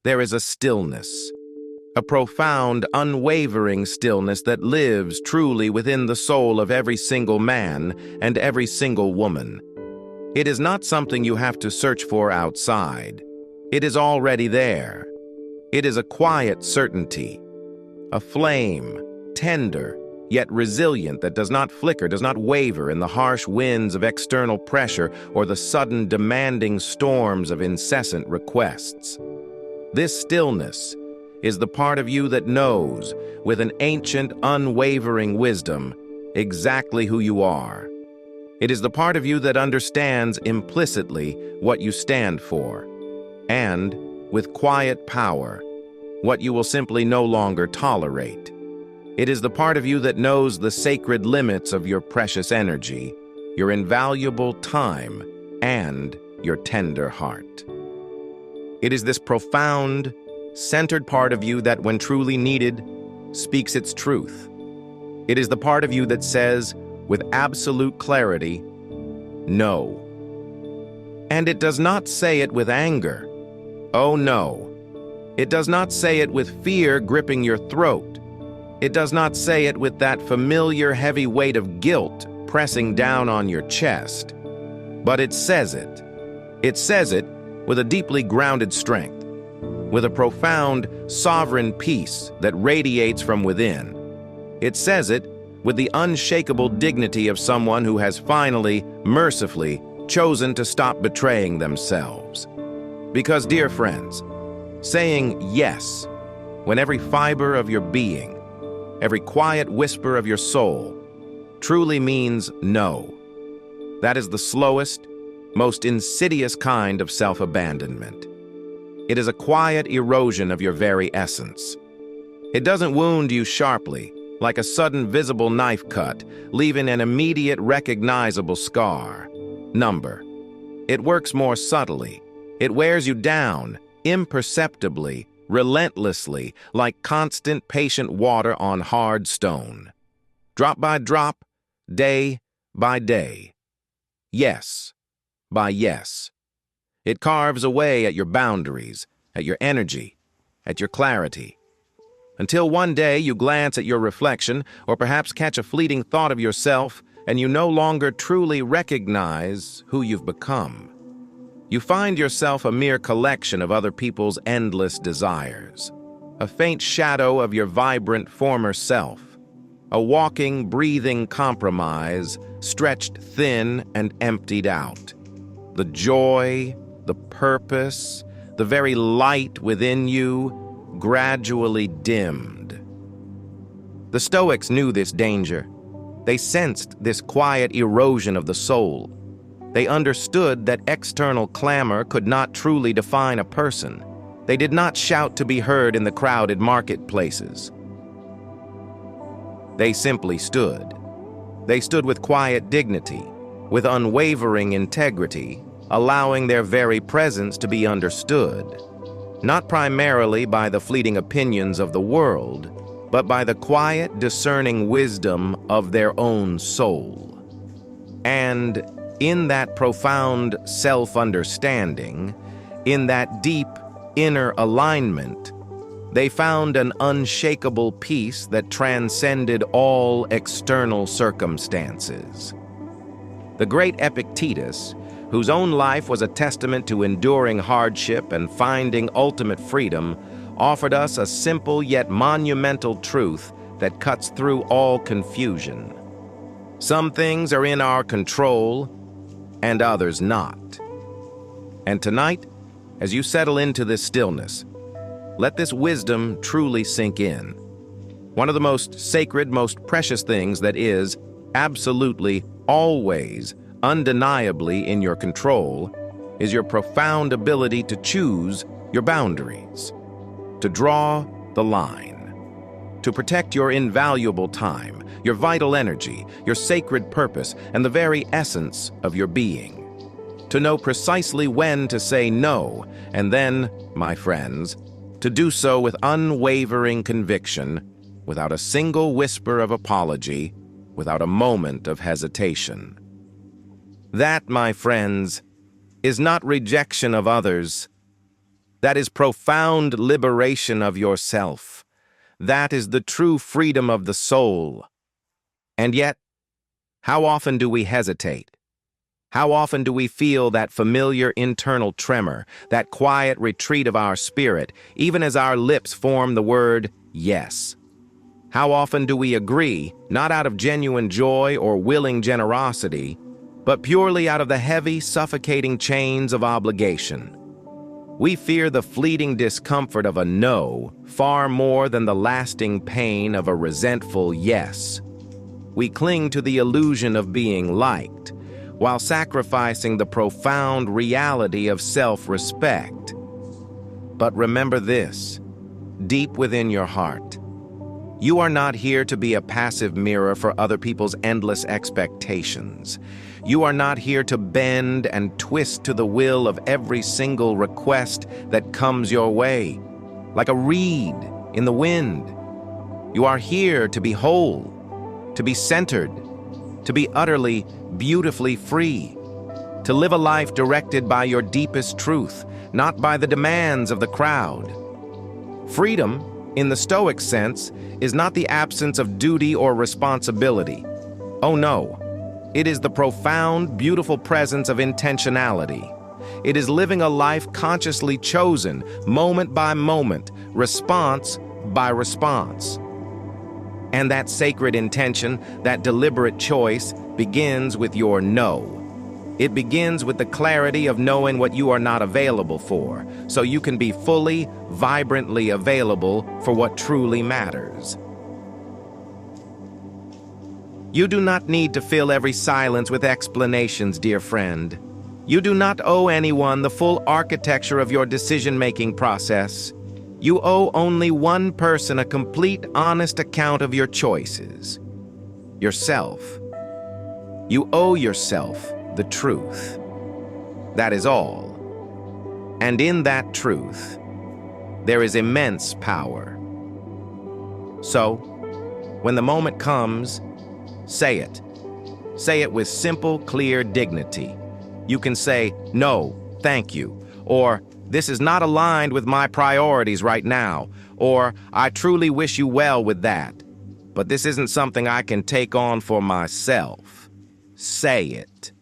there is a stillness, a profound, unwavering stillness that lives truly within the soul of every single man and every single woman. It is not something you have to search for outside. It is already there. It is a quiet certainty, a flame, tender, yet resilient, that does not flicker, does not waver in the harsh winds of external pressure or the sudden demanding storms of incessant requests. This stillness is the part of you that knows, with an ancient, unwavering wisdom, exactly who you are. It is the part of you that understands implicitly what you stand for, and, with quiet power, what you will simply no longer tolerate. It is the part of you that knows the sacred limits of your precious energy, your invaluable time, and your tender heart. It is this profound, centered part of you that, when truly needed, speaks its truth. It is the part of you that says, with absolute clarity, no. And it does not say it with anger. Oh no. It does not say it with fear gripping your throat. It does not say it with that familiar heavy weight of guilt pressing down on your chest. But it says it. It says it with a deeply grounded strength, with a profound, sovereign peace that radiates from within. It says it with the unshakable dignity of someone who has finally, mercifully, chosen to stop betraying themselves. Because, dear friends, saying yes when every fiber of your being, every quiet whisper of your soul, truly means no. That is the slowest, most insidious kind of self-abandonment. It is a quiet erosion of your very essence. It doesn't wound you sharply, like a sudden visible knife cut, leaving an immediate recognizable scar. Number. It works more subtly. It wears you down, imperceptibly, relentlessly, like constant patient water on hard stone. Drop by drop, day by day. Yes by yes. It carves away at your boundaries, at your energy, at your clarity. Until one day you glance at your reflection, or perhaps catch a fleeting thought of yourself, and you no longer truly recognize who you've become. You find yourself a mere collection of other people's endless desires, a faint shadow of your vibrant former self, a walking, breathing compromise, stretched thin and emptied out. The joy, the purpose, the very light within you gradually dimmed. The Stoics knew this danger. They sensed this quiet erosion of the soul. They understood that external clamor could not truly define a person. They did not shout to be heard in the crowded marketplaces. They simply stood. They stood with quiet dignity, with unwavering integrity, allowing their very presence to be understood, not primarily by the fleeting opinions of the world, but by the quiet, discerning wisdom of their own soul. And in that profound self-understanding, in that deep inner alignment, they found an unshakable peace that transcended all external circumstances. The great Epictetus, whose own life was a testament to enduring hardship and finding ultimate freedom, offered us a simple yet monumental truth that cuts through all confusion. Some things are in our control, and others not. And tonight, as you settle into this stillness, let this wisdom truly sink in. One of the most sacred, most precious things that is, absolutely, always, undeniably in your control, is your profound ability to choose your boundaries, to draw the line, to protect your invaluable time, your vital energy, your sacred purpose, and the very essence of your being, to know precisely when to say no, and then, my friends, to do so with unwavering conviction, without a single whisper of apology, without a moment of hesitation. That, my friends, is not rejection of others. That is profound liberation of yourself. That is the true freedom of the soul. And yet, how often do we hesitate? How often do we feel that familiar internal tremor, that quiet retreat of our spirit, even as our lips form the word yes? How often do we agree, not out of genuine joy or willing generosity, but purely out of the heavy, suffocating chains of obligation? We fear the fleeting discomfort of a no far more than the lasting pain of a resentful yes. We cling to the illusion of being liked, while sacrificing the profound reality of self-respect. But remember this, deep within your heart, you are not here to be a passive mirror for other people's endless expectations. You are not here to bend and twist to the will of every single request that comes your way, like a reed in the wind. You are here to be whole, to be centered, to be utterly, beautifully free, to live a life directed by your deepest truth, not by the demands of the crowd. Freedom, in the Stoic sense, is not the absence of duty or responsibility. Oh no, it is the profound, beautiful presence of intentionality. It is living a life consciously chosen, moment by moment, response by response. And that sacred intention, that deliberate choice, begins with your no. It begins with the clarity of knowing what you are not available for, so you can be fully, vibrantly available for what truly matters. You do not need to fill every silence with explanations, dear friend. You do not owe anyone the full architecture of your decision-making process. You owe only one person a complete, honest account of your choices. Yourself. You owe yourself the truth. That is all. And in that truth, there is immense power. So, when the moment comes, say it. Say it with simple, clear dignity. You can say, "No, thank you," or "This is not aligned with my priorities right now," or "I truly wish you well with that, but this isn't something I can take on for myself." Say it.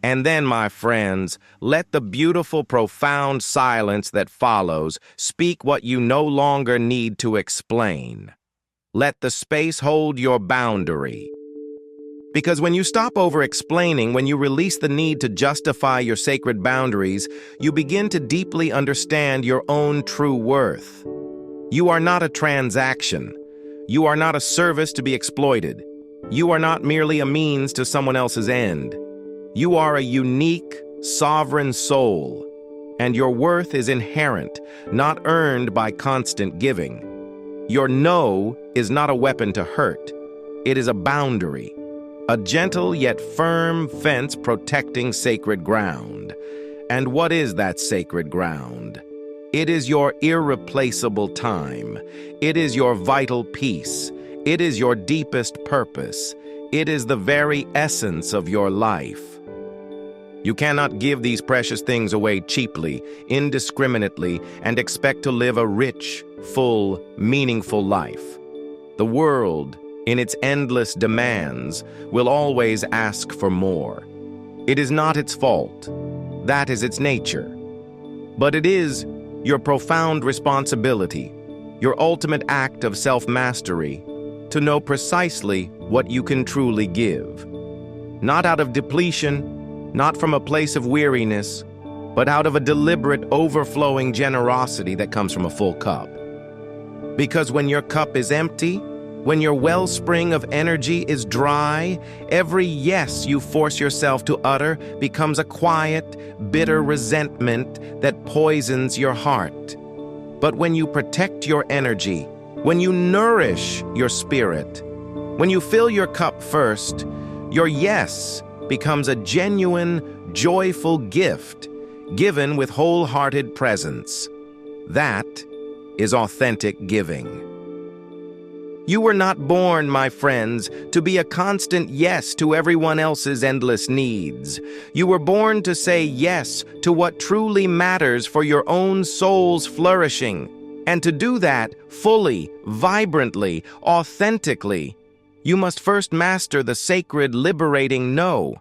And then, my friends, let the beautiful, profound silence that follows speak what you no longer need to explain. Let the space hold your boundary. Because when you stop over-explaining, when you release the need to justify your sacred boundaries, you begin to deeply understand your own true worth. You are not a transaction. You are not a service to be exploited. You are not merely a means to someone else's end. You are a unique, sovereign soul, and your worth is inherent, not earned by constant giving. Your no is not a weapon to hurt. It is a boundary. A gentle yet firm fence protecting sacred ground. And what is that sacred ground? It is your irreplaceable time. It is your vital peace. It is your deepest purpose. It is the very essence of your life. You cannot give these precious things away cheaply, indiscriminately, and expect to live a rich, full, meaningful life. The world, in its endless demands, will always ask for more. It is not its fault. That is its nature. But it is your profound responsibility, your ultimate act of self-mastery, to know precisely what you can truly give. Not out of depletion, not from a place of weariness, but out of a deliberate, overflowing generosity that comes from a full cup. Because when your cup is empty, when your wellspring of energy is dry, every yes you force yourself to utter becomes a quiet, bitter resentment that poisons your heart. But when you protect your energy, when you nourish your spirit, when you fill your cup first, your yes becomes a genuine, joyful gift given with wholehearted presence. That is authentic giving. You were not born, my friends, to be a constant yes to everyone else's endless needs. You were born to say yes to what truly matters for your own soul's flourishing, and to do that fully, vibrantly, authentically. You must first master the sacred, liberating no.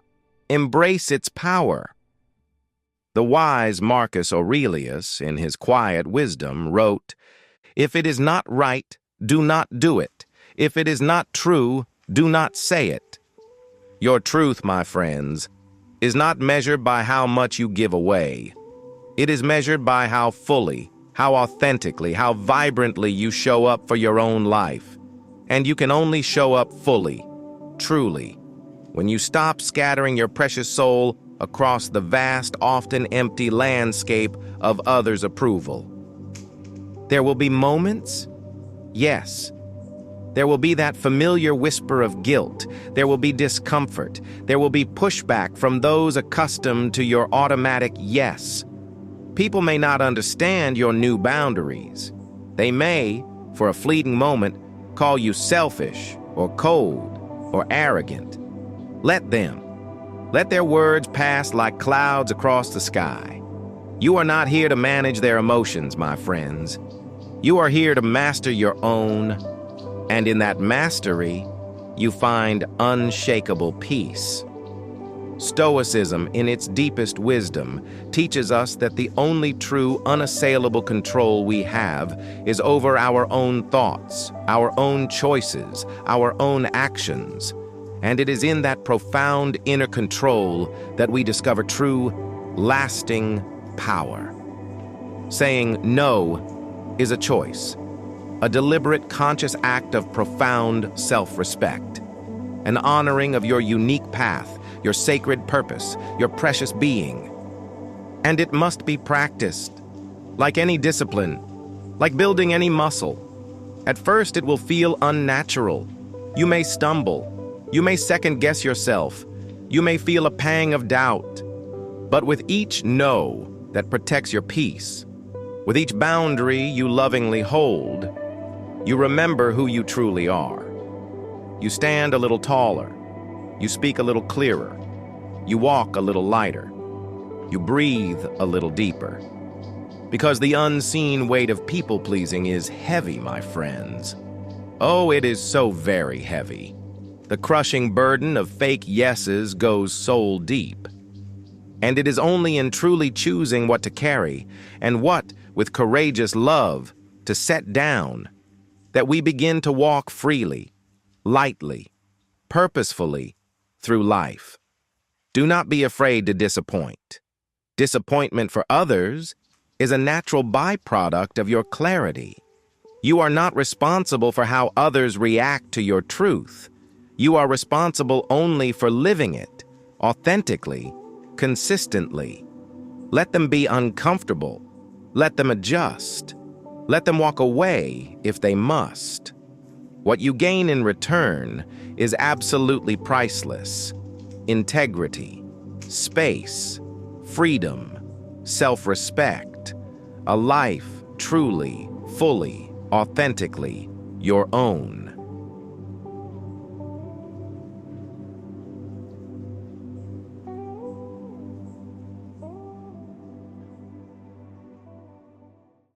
Embrace its power. The wise Marcus Aurelius, in his quiet wisdom, wrote, "If it is not right, do not do it. If it is not true, do not say it." Your truth, my friends, is not measured by how much you give away. It is measured by how fully, how authentically, how vibrantly you show up for your own life. And you can only show up fully, truly, when you stop scattering your precious soul across the vast, often empty landscape of others' approval. There will be moments, yes. There will be that familiar whisper of guilt. There will be discomfort. There will be pushback from those accustomed to your automatic yes. People may not understand your new boundaries. They may, for a fleeting moment, call you selfish or cold or arrogant. Let them. Let their words pass like clouds across the sky. You are not here to manage their emotions, my friends. You are here to master your own, and in that mastery, you find unshakable peace. Stoicism, in its deepest wisdom, teaches us that the only true, unassailable control we have is over our own thoughts, our own choices, our own actions. And it is in that profound inner control that we discover true, lasting power. Saying no is a choice, a deliberate, conscious act of profound self-respect, an honoring of your unique path, your sacred purpose, your precious being. And it must be practiced, like any discipline, like building any muscle. At first, it will feel unnatural. You may stumble. You may second-guess yourself. You may feel a pang of doubt. But with each no that protects your peace, with each boundary you lovingly hold, you remember who you truly are. You stand a little taller. You speak a little clearer. You walk a little lighter. You breathe a little deeper. Because the unseen weight of people-pleasing is heavy, my friends. Oh, it is so very heavy. The crushing burden of fake yeses goes soul deep. And it is only in truly choosing what to carry and what, with courageous love, to set down, that we begin to walk freely, lightly, purposefully through life. Do not be afraid to disappoint. Disappointment for others is a natural byproduct of your clarity. You are not responsible for how others react to your truth. You are responsible only for living it, authentically, consistently. Let them be uncomfortable. Let them adjust. Let them walk away if they must. What you gain in return is absolutely priceless. Integrity, space, freedom, self-respect, a life truly, fully, authentically your own.